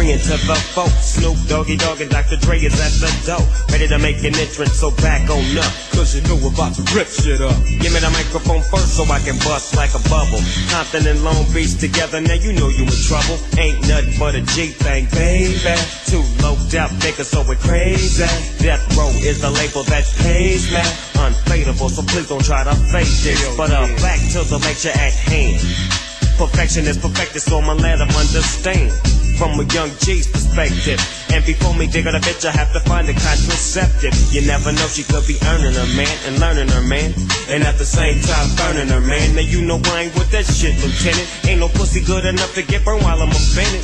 bringing to the folks. Snoop Doggy Dogg and Dr. Dre is at the door, ready to make an entrance, so back on up, cause you know we're about to rip shit up. Give me the microphone first so I can bust like a bubble. Compton and Long Beach together, now you know you in trouble. Ain't nothing but a G thing, baby. Too low out niggas, so we're crazy. Death Row is the label that pays me. Unfadable, so please don't try to fake this. But back to the lecture at hand. Perfection is perfected, so I'ma let them understand from a young G's perspective. And before me dig on a bitch, I have to find a contraceptive. You never know, she could be earning her man and learning her man, and at the same time burning her man. Now you know I ain't with that shit, Lieutenant. Ain't no pussy good enough to get burned while I'm offended.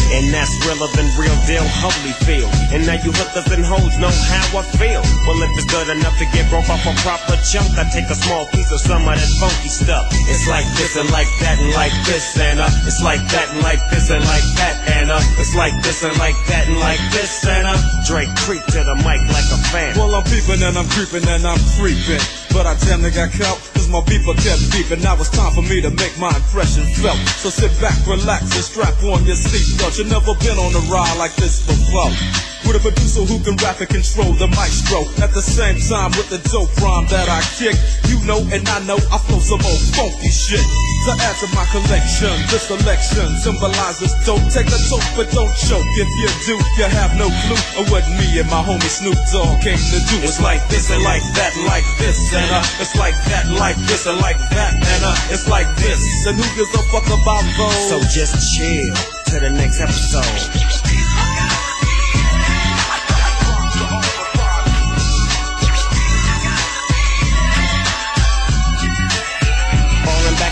And that's realer than real deal Holyfield. And now you hookers and hoes know how I feel. Well, if it's good enough to get broke off a proper chunk, I take a small piece of some of that funky stuff. It's like this and like that and like this and it's like that and like this and like that and it's like this and like that and like this and Drake creep to the mic like a fan. Well, I'm peeping and I'm creeping and I'm creeping, but I damn near got caught, cause my beeper kept beeping. Now it's time for me to make my impression felt. So sit back, relax, and strap on your seatbelt. You've never been on a ride like this before, with a producer who can rap and control the maestro. At the same time with the dope rhyme that I kick, you know and I know I flow some old funky shit. To add to my collection, this selection symbolizes dope. Take a toke but don't choke. If you do, you have no clue of what me and my homie Snoop Dogg came to do. It's like this and like that and like this and it's like that and like this and like that and it's like this. And who gives a fuck about those? So just chill to the next episode.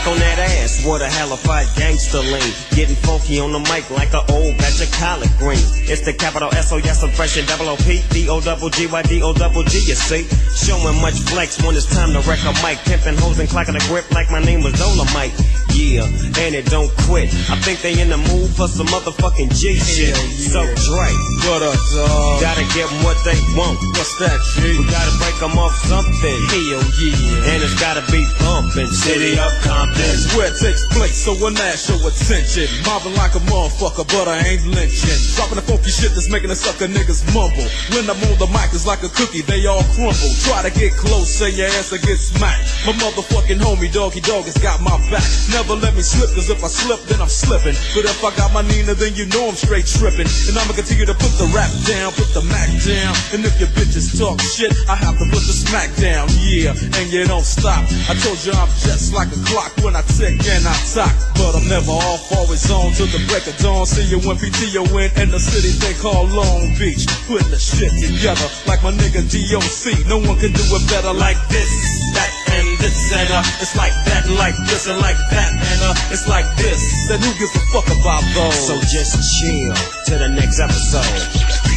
On that ass, what a halified gangster lean. Getting funky on the mic like an old batch of collard greens. It's the capital S-O, yes, I'm fresh and double O-P, D-O-double-G-Y-D-O-double-G, you see. Showing much flex when it's time to wreck a mic. Pimping hoes and clacking a grip like my name was Dolomite. Yeah, and it don't quit. I think they in the mood for some motherfucking G shit. Yeah. So Dre, what up, dog? Gotta give them what they want. What's that, G? We gotta break them off something. Hell yeah. And it's gotta be bumpin'. City of Compton. It's where it takes place, so when I show attention. Mobbing like a motherfucker, but I ain't lynching. Dropping the funky shit that's making the sucker niggas mumble. When I'm on the mic, it's like a cookie, they all crumble. Try to get close, say your ass will get smacked. My motherfucking homie, Doggy Dogg, has got my back. Never let me slip, cause if I slip, then I'm slipping. But if I got my Nina, then you know I'm straight tripping. And I'ma continue to put the rap down, put the Mac down. And if your bitches talk shit, I have to put the smack down. Yeah, and you don't stop. I told you I'm just like a clock when I tick and I talk. But I'm never off, always on till the break of dawn. See you when PTO in the city they call Long Beach. Putting the shit together like my nigga DOC. No one can do it better like this, that, and this, and it's like that, and like this, and like that, and it's like this. Then who gives a fuck about those? So just chill to the next episode.